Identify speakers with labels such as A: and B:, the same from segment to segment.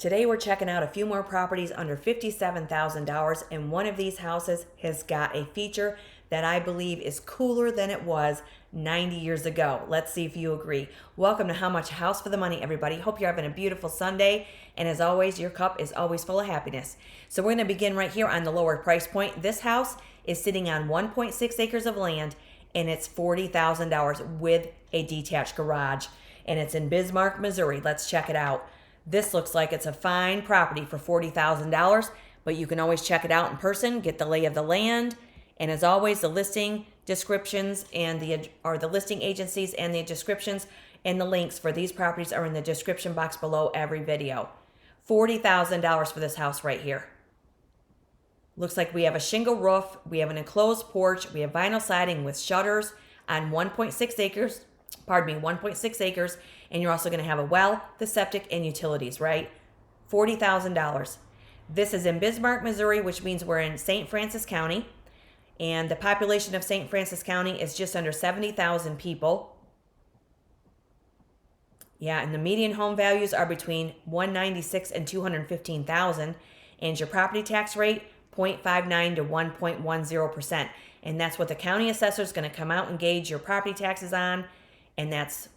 A: Today we're checking out a few more properties under $57,000, and one of these houses has got a feature that I believe is cooler than it was 90 years ago. Let's see if you agree. Welcome to How Much House for the Money, everybody. Hope you're having a beautiful Sunday, and as always, your cup is always full of happiness. So we're going to begin right here on the lower price point. This house is sitting on 1.6 acres of land, and it's $40,000 with a detached garage, and it's in Bismarck, Missouri. Let's check it out. This looks like it's a fine property for $40,000, but you can always check it out in person, get the lay of the land, and as always, the listing descriptions and the listing agencies and the descriptions and the links for these properties are in the description box below every video. $40,000 for this house right here. Looks like we have a shingle roof, we have an enclosed porch, we have vinyl siding with shutters on 1.6 acres, and you're also going to have a well, the septic, and utilities, right? $40,000. This is in Bismarck, Missouri, which means we're in St. Francis County, and the population of St. Francis County is just under 70,000 people. Yeah, and the median home values are between $196,000 and $215,000, and your property tax rate 0.59 to 1.10%, and that's what the county assessor is going to come out and gauge your property taxes on, and that's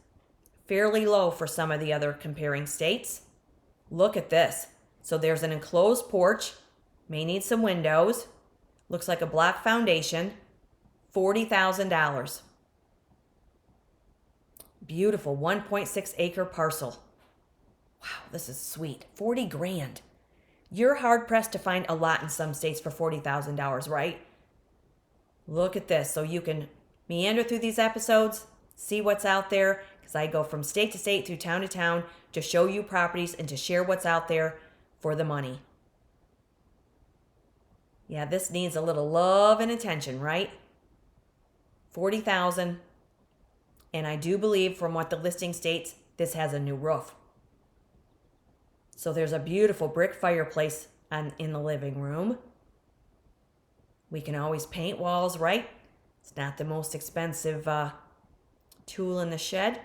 A: fairly low for some of the other comparing states. Look at this. So there's an enclosed porch, may need some windows, looks like a block foundation, $40,000. Beautiful 1.6 acre parcel. Wow, this is sweet. 40 grand. You're hard pressed to find a lot in some states for $40,000, right? Look at this. So you can meander through these episodes, see what's out there, because I go from state to state, through town to town, to show you properties and to share what's out there for the money. Yeah, this needs a little love and attention, right? $40,000, and I do believe from what the listing states, this has a new roof. So there's a beautiful brick fireplace in the living room. We can always paint walls, right? It's not the most expensive tool in the shed.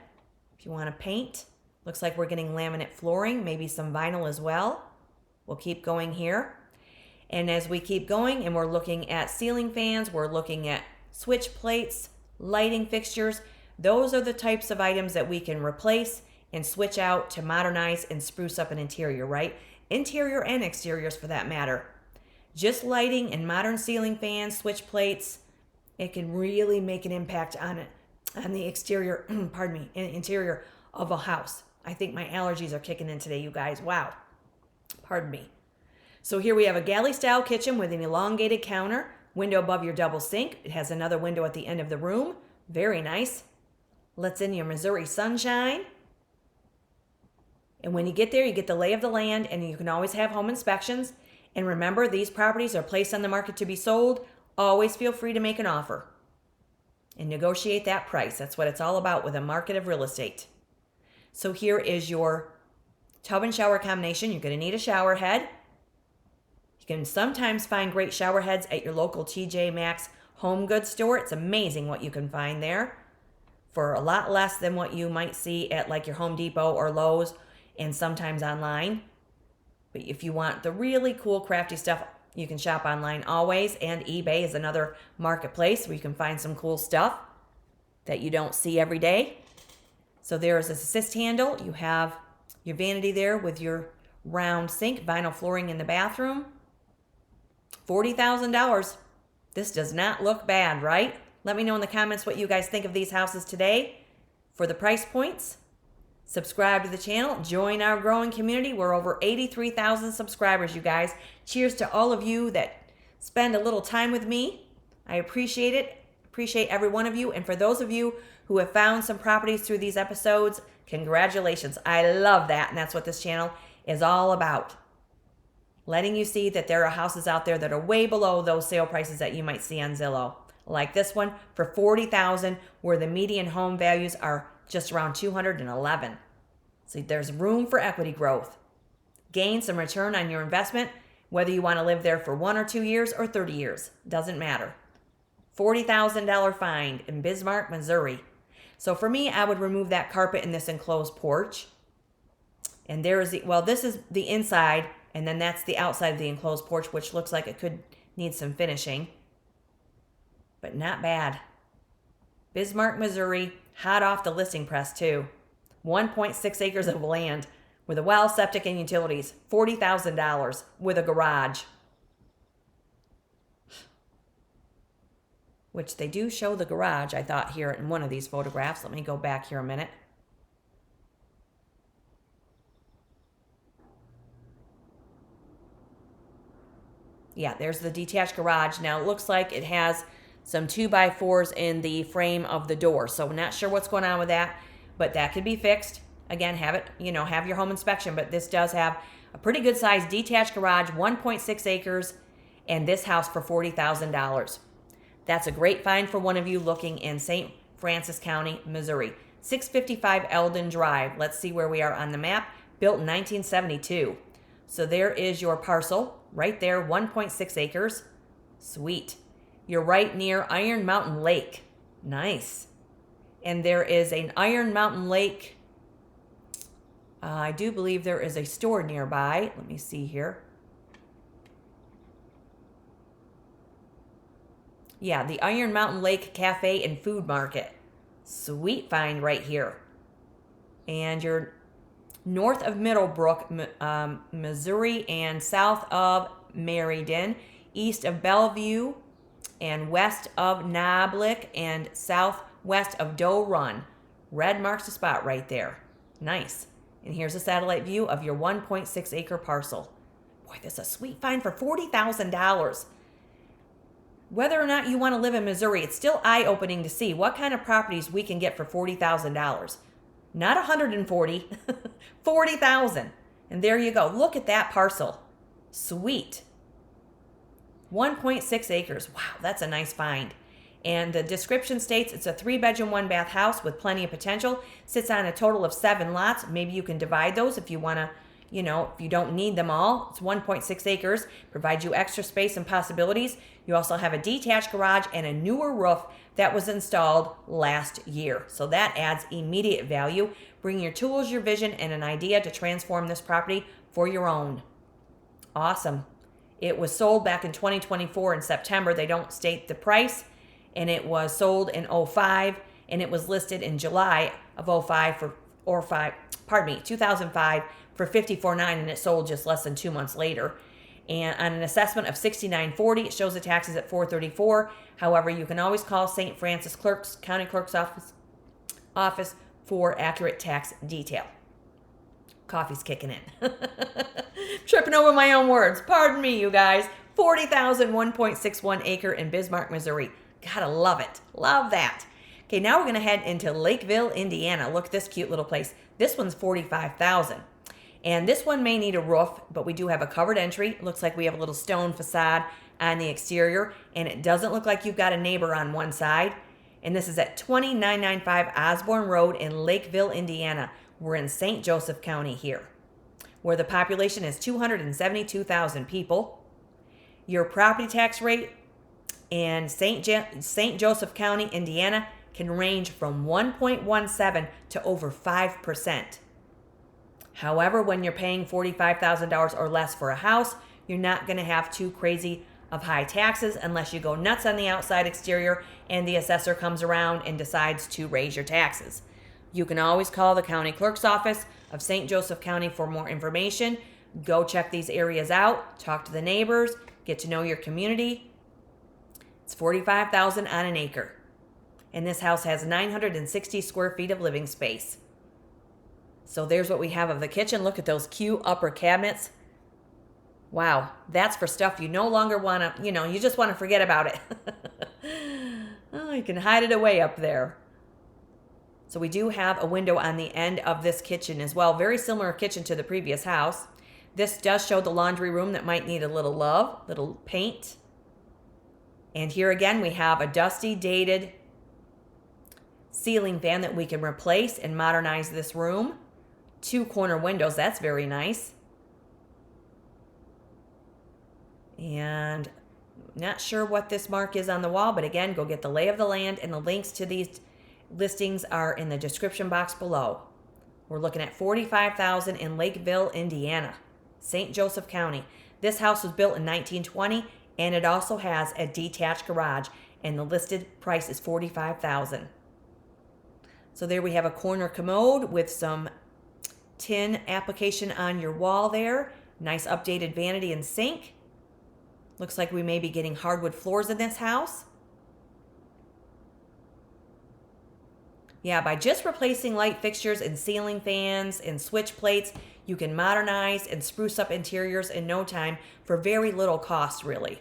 A: If you want to paint, looks like we're getting laminate flooring, maybe some vinyl as well. We'll keep going here. And as we keep going and we're looking at ceiling fans, we're looking at switch plates, lighting fixtures. Those are the types of items that we can replace and switch out to modernize and spruce up an interior, right? Interior and exteriors for that matter. Just lighting and modern ceiling fans, switch plates, it can really make an impact on the exterior, interior of a house. I think my allergies are kicking in today, you guys. Wow. Pardon me. So here we have a galley-style kitchen with an elongated counter, window above your double sink. It has another window at the end of the room. Very nice. Lets in your Missouri sunshine. And when you get there, you get the lay of the land, and you can always have home inspections. And remember, these properties are placed on the market to be sold. Always feel free to make an offer and negotiate that price. That's what it's all about with a market of real estate. So here is your tub and shower combination. You're going to need a shower head. You can sometimes find great shower heads at your local TJ Maxx home goods store. It's amazing what you can find there for a lot less than what you might see at like your Home Depot or Lowe's and sometimes online. But if you want the really cool crafty stuff, you can shop online always, and eBay is another marketplace where you can find some cool stuff that you don't see every day. So there's this assist handle. You have your vanity there with your round sink, vinyl flooring in the bathroom. $40,000. This does not look bad, right? Let me know in the comments what you guys think of these houses today for the price points. Subscribe to the channel. Join our growing community. We're over 83,000 subscribers, you guys. Cheers to all of you that spend a little time with me. I appreciate it. Appreciate every one of you. And for those of you who have found some properties through these episodes, congratulations. I love that. And that's what this channel is all about. Letting you see that there are houses out there that are way below those sale prices that you might see on Zillow. Like this one for $40,000, where the median home values are just around $211,000. So there's room for equity growth. Gain some return on your investment, whether you want to live there for 1 or 2 years or 30 years. Doesn't matter. $40,000 find in Bismarck, Missouri. So for me, I would remove that carpet in this enclosed porch. And there is the, well, this is the inside, and then that's the outside of the enclosed porch, which looks like it could need some finishing. But not bad. Bismarck, Missouri, hot off the listing press too. 1.6 acres of land with a well, septic, and utilities. $40,000 with a garage. Which they do show the garage, I thought, here in one of these photographs. Let me go back here a minute. Yeah, there's the detached garage. Now, it looks like it has some 2x4s in the frame of the door. So, I'm not sure what's going on with that, but that could be fixed. Again, have it, have your home inspection. But this does have a pretty good sized detached garage, 1.6 acres, and this house for $40,000. That's a great find for one of you looking in St. Francis County, Missouri. 655 Eldon Drive. Let's see where we are on the map. Built in 1972. So there is your parcel right there, 1.6 acres. Sweet. You're right near Iron Mountain Lake. Nice. And there is an Iron Mountain Lake. I do believe there is a store nearby. Let me see here. Yeah, the Iron Mountain Lake Cafe and Food Market. Sweet find right here. And you're north of Middlebrook, Missouri, and south of Meriden, east of Bellevue, and west of Noblik, and southwest of Doe Run. Red marks the spot right there. Nice. And here's a satellite view of your 1.6 acre parcel. Boy, this is a sweet find for $40,000. Whether or not you want to live in Missouri, it's still eye-opening to see what kind of properties we can get for $40,000. Not 140, 40,000. And there you go. Look at that parcel. Sweet. 1.6 acres. Wow, that's a nice find. And the description states it's a 3-bedroom, 1-bath house with plenty of potential. Sits on a total of 7 lots. Maybe you can divide those if you want to, if you don't need them all. It's 1.6 acres. Provides you extra space and possibilities. You also have a detached garage and a newer roof that was installed last year. So that adds immediate value. Bring your tools, your vision, and an idea to transform this property for your own. Awesome. It was sold back in 2024 in September. They don't state the price. And it was sold in 2005, and it was listed in July of 2005 for $54,900, and it sold just less than 2 months later. And on an assessment of $69.40, it shows the taxes at $434. However, you can always call St. Francis County Clerk's office for accurate tax detail. Coffee's kicking in. Tripping over my own words. Pardon me, you guys. 40,000, 1.61 acre in Bismarck, Missouri. Gotta love it. Love that. Okay, now we're going to head into Lakeville, Indiana. Look at this cute little place. This one's $45,000. And this one may need a roof, but we do have a covered entry. It looks like we have a little stone facade on the exterior, and it doesn't look like you've got a neighbor on one side. And this is at 2995 Osborne Road in Lakeville, Indiana. We're in St. Joseph County here, where the population is 272,000 people. Your property tax rate in St. Joseph County, Indiana, can range from 1.17 to over 5%. However, when you're paying $45,000 or less for a house, you're not going to have too crazy of high taxes unless you go nuts on the outside exterior and the assessor comes around and decides to raise your taxes. You can always call the county clerk's office of St. Joseph County for more information. Go check these areas out, talk to the neighbors, get to know your community. It's $45,000 on an acre. And this house has 960 square feet of living space. So there's what we have of the kitchen. Look at those cute upper cabinets. Wow, that's for stuff you no longer want to, you just want to forget about it. Oh, you can hide it away up there. So we do have a window on the end of this kitchen as well. Very similar kitchen to the previous house. This does show the laundry room that might need a little love, little paint. And here again, we have a dusty, dated ceiling fan that we can replace and modernize this room. 2 corner windows, that's very nice. And not sure what this mark is on the wall, but again, go get the lay of the land, and the links to these listings are in the description box below. We're looking at $45,000 in Lakeville, Indiana, St. Joseph County. This house was built in 1920, and it also has a detached garage, and the listed price is $45,000. So there we have a corner commode with some tin application on your wall there. Nice updated vanity and sink. Looks like we may be getting hardwood floors in this house. Yeah, by just replacing light fixtures and ceiling fans and switch plates, you can modernize and spruce up interiors in no time for very little cost, really.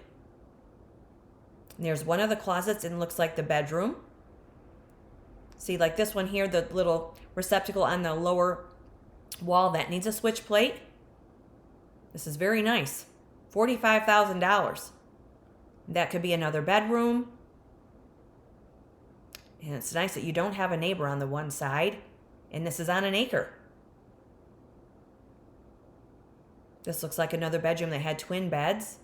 A: And there's one of the closets, and it looks like the bedroom. See, like this one here, the little receptacle on the lower wall, that needs a switch plate. This is very nice. $45,000. That could be another bedroom. And it's nice that you don't have a neighbor on the one side. And this is on an acre. This looks like another bedroom that had twin beds.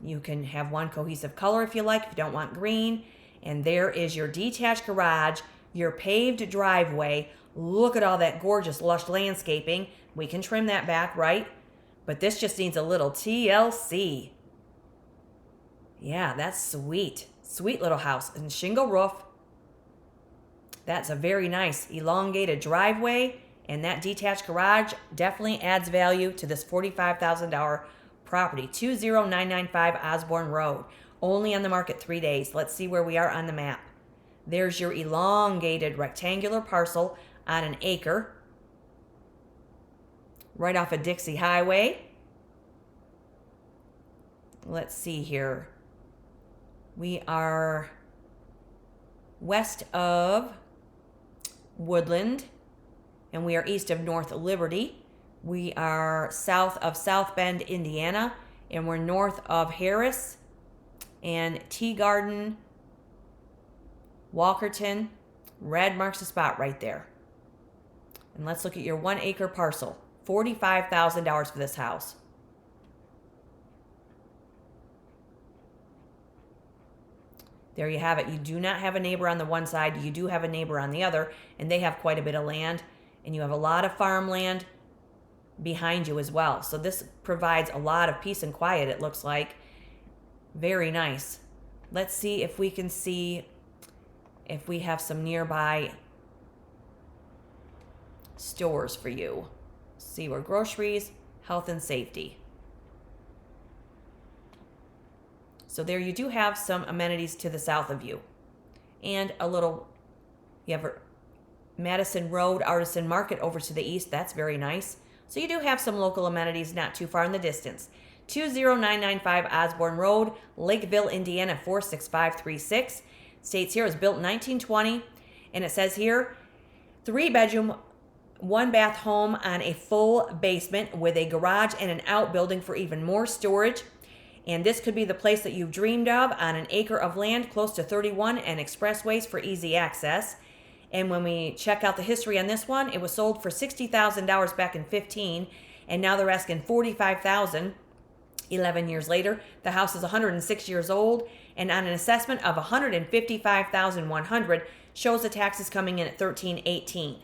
A: You can have one cohesive color if you like, if you don't want green. And there is your detached garage, your paved driveway. Look at all that gorgeous, lush landscaping. We can trim that back, right? But this just needs a little TLC. Yeah, that's sweet. Sweet little house and shingle roof. That's a very nice elongated driveway, and that detached garage definitely adds value to this $45,000 property. 20995 Osborne Road. Only on the market 3 days. Let's see where we are on the map. There's your elongated rectangular parcel on an acre, right off of Dixie Highway. Let's see here. We are west of Woodland, and we are east of North Liberty. We are south of South Bend, Indiana, and we're north of Harris and Tea Garden, Walkerton. Red marks the spot right there. And let's look at your 1 acre parcel. $45,000 for this house. There you have it. You do not have a neighbor on the one side. You do have a neighbor on the other, and they have quite a bit of land. And you have a lot of farmland behind you as well. So this provides a lot of peace and quiet, it looks like. Very nice. Let's see if we can see if we have some nearby stores for you. See, we're groceries, health and safety. So there you do have some amenities to the south of you. And a little, you have a Madison Road Artisan Market over to the east. That's very nice. So you do have some local amenities not too far in the distance. 20995 Osborne Road, Lakeville, Indiana 46536. States here it was built in 1920. And it says here, 3-bedroom, 1-bath home on a full basement with a garage and an outbuilding for even more storage. And this could be the place that you've dreamed of, on an acre of land close to 31 and expressways for easy access. And when we check out the history on this one, it was sold for $60,000 back in 15, and now they're asking $45,000 11 years later. The house is 106 years old, and on an assessment of $155,100 shows the taxes coming in at $1,318.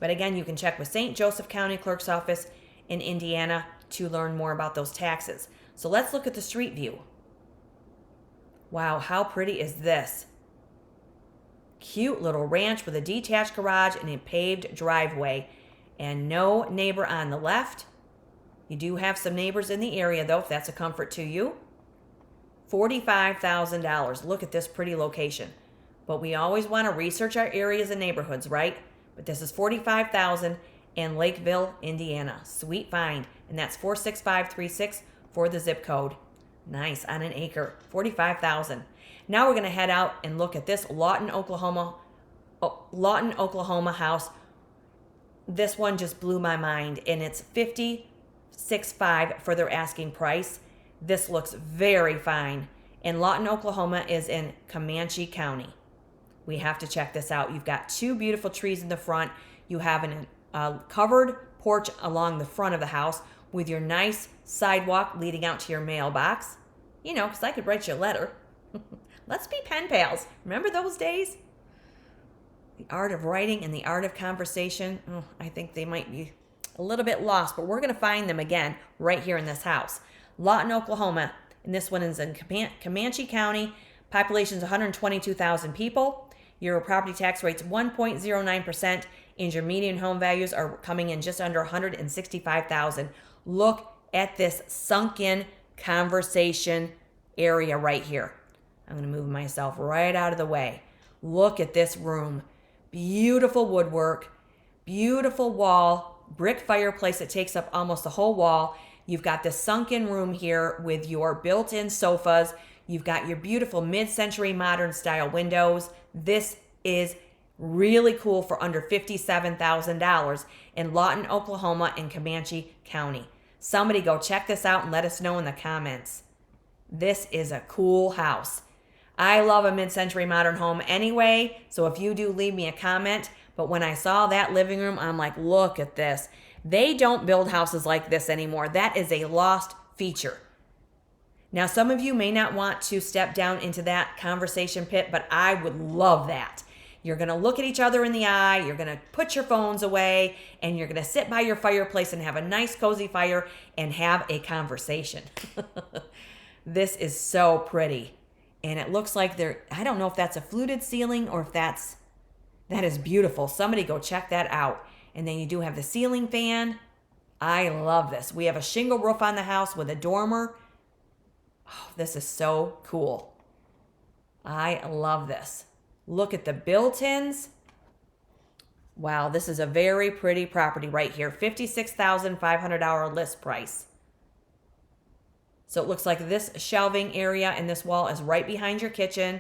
A: But again, you can check with St. Joseph County Clerk's Office in Indiana to learn more about those taxes. So let's look at the street view. Wow, how pretty is this? Cute little ranch with a detached garage and a paved driveway, and no neighbor on the left. You do have some neighbors in the area, though, if that's a comfort to you. $45,000. Look at this pretty location. But we always want to research our areas and neighborhoods, right? But this is $45,000 in Lakeville, Indiana. Sweet find. And that's 46536 for the zip code. Nice, on an acre. $45,000. Now we're going to head out and look at this Lawton, Oklahoma house. This one just blew my mind, and it's $56,500 for their asking price. This looks very fine. And Lawton, Oklahoma is in Comanche County. We have to check this out. You've got 2 beautiful trees in the front. You have a covered porch along the front of the house with your nice sidewalk leading out to your mailbox. You know, because I could write you a letter. Let's be pen pals. Remember those days? The art of writing and the art of conversation. Oh, I think they might be a little bit lost, but we're going to find them again right here in this house. Lawton, Oklahoma. And this one is in Comanche County. Population is 122,000 people. Your property tax rate's 1.09%, and your median home values are coming in just under 165,000. Look at this sunken conversation area right here. I'm going to move myself right out of the way. Look at this room. Beautiful woodwork, beautiful wall, brick fireplace that takes up almost the whole wall. You've got this sunken room here with your built-in sofas. You've got your beautiful mid-century modern style windows. This is really cool for under $57,000 in Lawton, Oklahoma in Comanche County. Somebody go check this out and let us know in the comments. This is a cool house. I love a mid-century modern home anyway, so if you do, leave me a comment. But when I saw that living room, I'm like, look at this. They don't build houses like this anymore. That is a lost feature. Now, some of you may not want to step down into that conversation pit, but I would love that. You're going to look at each other in the eye, you're going to put your phones away, and you're going to sit by your fireplace and have a nice cozy fire and have a conversation. This is so pretty. And it looks like I don't know if that's a fluted ceiling or if that is beautiful. Somebody go check that out. And then you do have the ceiling fan. I love this. We have a shingle roof on the house with a dormer. Oh, this is so cool. I love this. Look at the built-ins. Wow, this is a very pretty property right here. $56,500 list price. So it looks like this shelving area and this wall is right behind your kitchen.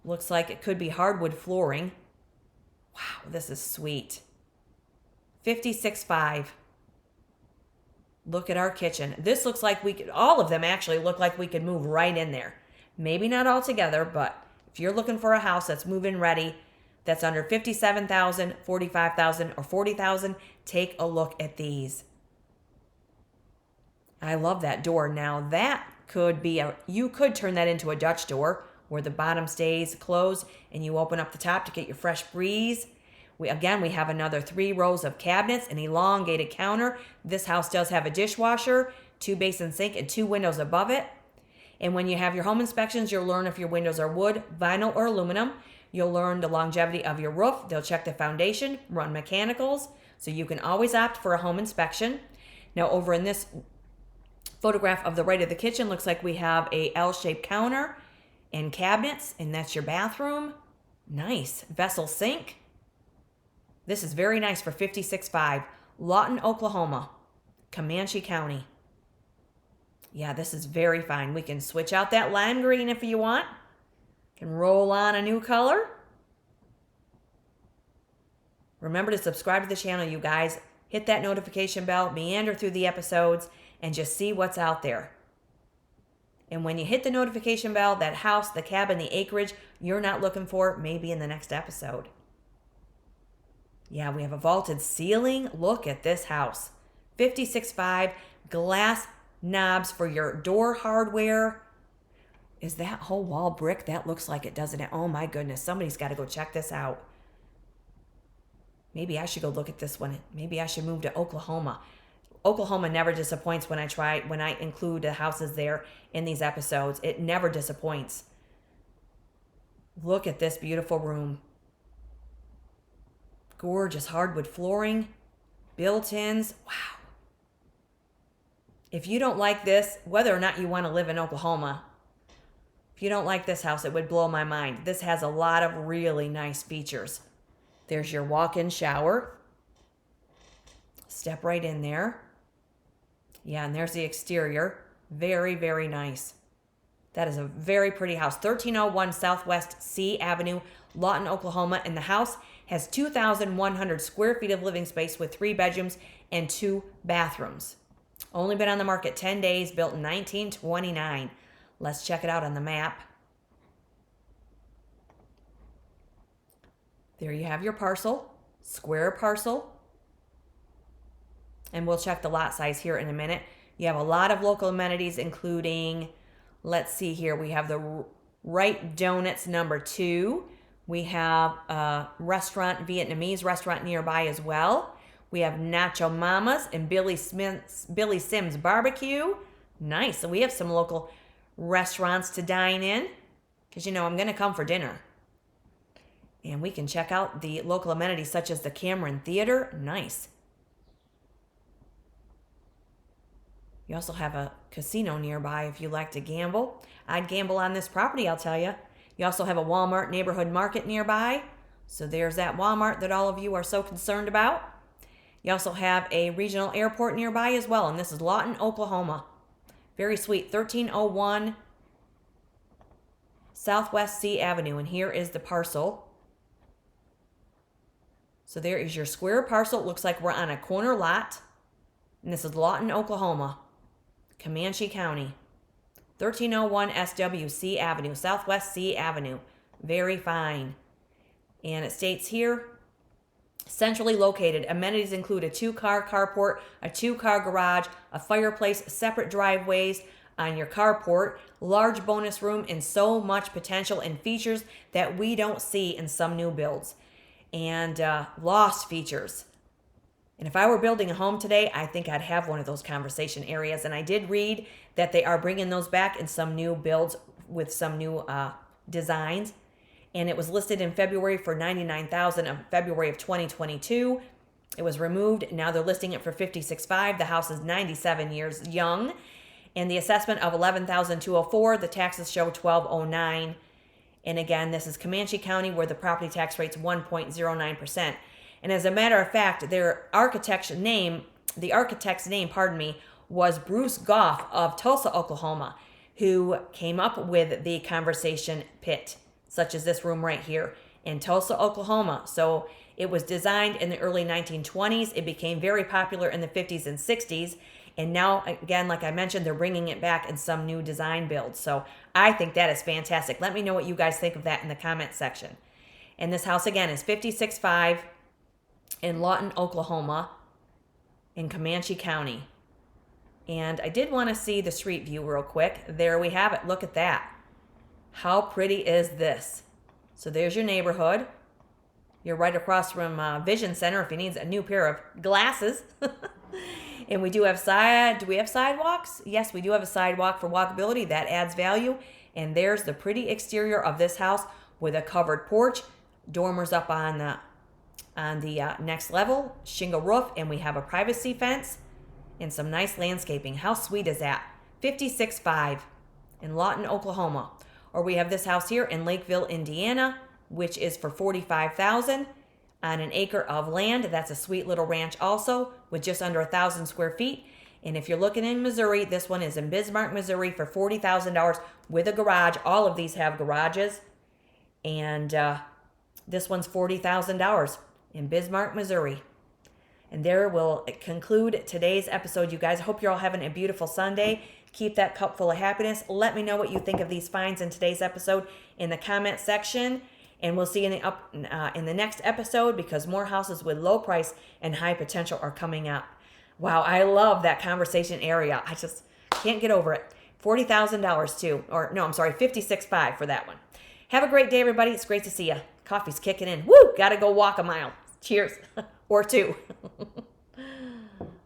A: Looks like it could be hardwood flooring. Wow, this is sweet. $56,500. Look at our kitchen. This looks like all of them actually look like we could move right in there. Maybe not all together, but if you're looking for a house that's move-in ready, that's under $57,000, $45,000, or $40,000, take a look at these. I love that door. Now that could be you could turn that into a Dutch door where the bottom stays closed and you open up the top to get your fresh breeze. We have another 3 rows of cabinets, an elongated counter. This house does have a dishwasher, 2 basin sink, and 2 windows above it. And when you have your home inspections, you'll learn if your windows are wood, vinyl, or aluminum. You'll learn the longevity of your roof. They'll check the foundation, run mechanicals, so you can always opt for a home inspection. Now over in this photograph of the right of the kitchen, looks like we have a L-shaped counter and cabinets, and that's your bathroom. Nice. Vessel sink. This is very nice for $56,500. Lawton, Oklahoma, Comanche County. Yeah, this is very fine. We can switch out that lime green if you want. Can roll on a new color. Remember to subscribe to the channel, you guys. Hit that notification bell, meander through the episodes, and just see what's out there. And when you hit the notification bell, that house, the cabin, the acreage you're not looking for may be in the next episode. Yeah, we have a vaulted ceiling. Look at this house. $56,500. Glass knobs for your door hardware. Is that whole wall brick? That looks like it, doesn't it? Oh my goodness. Somebody's got to go check this out. Maybe I should go look at this one. Maybe I should move to Oklahoma. Oklahoma never disappoints when I include the houses there in these episodes. It never disappoints. Look at this beautiful room. Gorgeous hardwood flooring, built-ins. Wow. If you don't like this, whether or not you want to live in Oklahoma, if you don't like this house, it would blow my mind. This has a lot of really nice features. There's your walk-in shower. Step right in there. Yeah, and there's the exterior. Very, very nice. That is a very pretty house. 1301 Southwest C Avenue, Lawton, Oklahoma. And the house has 2,100 square feet of living space with 3 bedrooms and 2 bathrooms. Only been on the market 10 days, built in 1929. Let's check it out on the map. There you have your parcel, square parcel. And we'll check the lot size here in a minute. You have a lot of local amenities, including, let's see here, we have the Wright Donuts number 2. We have a restaurant, Vietnamese restaurant nearby as well. We have Nacho Mamas and Billy Sims Barbecue. Nice. So we have some local restaurants to dine in because, I'm going to come for dinner. And we can check out the local amenities such as the Cameron Theater. Nice. You also have a casino nearby if you like to gamble. I'd gamble on this property, I'll tell you. You also have a Walmart neighborhood market nearby. So there's that Walmart that all of you are so concerned about. You also have a regional airport nearby as well, and this is Lawton, Oklahoma. Very sweet, 1301 Southwest C Avenue, and here is the parcel. So there is your square parcel. It looks like we're on a corner lot, and this is Lawton, Oklahoma, Comanche County. 1301 SWC Avenue, Southwest C Avenue. Very fine. And it states here, centrally located. Amenities include a 2-car carport, a 2-car garage, a fireplace, separate driveways on your carport, large bonus room, and so much potential and features that we don't see in some new builds. And lost features. And if I were building a home today, I think I'd have one of those conversation areas. And I did read that they are bringing those back in some new builds with some new designs. And it was listed in February for $99,000 of February of 2022. It was removed. Now they're listing it for $56,500. The house is 97 years young. And the assessment of $11,204. The taxes show $1,209. And again, this is Comanche County where the property tax rate's 1.09%. And as a matter of fact, the architect's name, was Bruce Goff of Tulsa, Oklahoma, who came up with the conversation pit, such as this room right here in Tulsa, Oklahoma. So it was designed in the early 1920s. It became very popular in the 50s and 60s. And now, again, like I mentioned, they're bringing it back in some new design builds. So I think that is fantastic. Let me know what you guys think of that in the comment section. And this house, again, is 56.5 in Lawton, Oklahoma, in Comanche County. And I did want to see the street view real quick. There we have it. Look at that. How pretty is this? So there's your neighborhood. You're right across from Vision Center if you need a new pair of glasses. And we do have do we have sidewalks? Yes, we do have a sidewalk for walkability. That adds value. And there's the pretty exterior of this house with a covered porch, dormers up on the next level, shingle roof, and we have a privacy fence and some nice landscaping. How sweet is that? 56.5 in Lawton, Oklahoma. Or we have this house here in Lakeville, Indiana, which is for $45,000 on an acre of land. That's a sweet little ranch also with just under 1,000 square feet. And if you're looking in Missouri, this one is in Bismarck, Missouri for $40,000 with a garage. All of these have garages. And this one's $40,000 in Bismarck, Missouri. And there will conclude today's episode, you guys. I hope you're all having a beautiful Sunday. Keep that cup full of happiness. Let me know what you think of these finds in today's episode in the comment section. And we'll see you in the next episode because more houses with low price and high potential are coming up. Wow, I love that conversation area. I just can't get over it. $40,000 too. Or no, I'm sorry, $56,500 for that one. Have a great day, everybody. It's great to see you. Coffee's kicking in. Woo! Gotta go walk a mile. Cheers. Or two.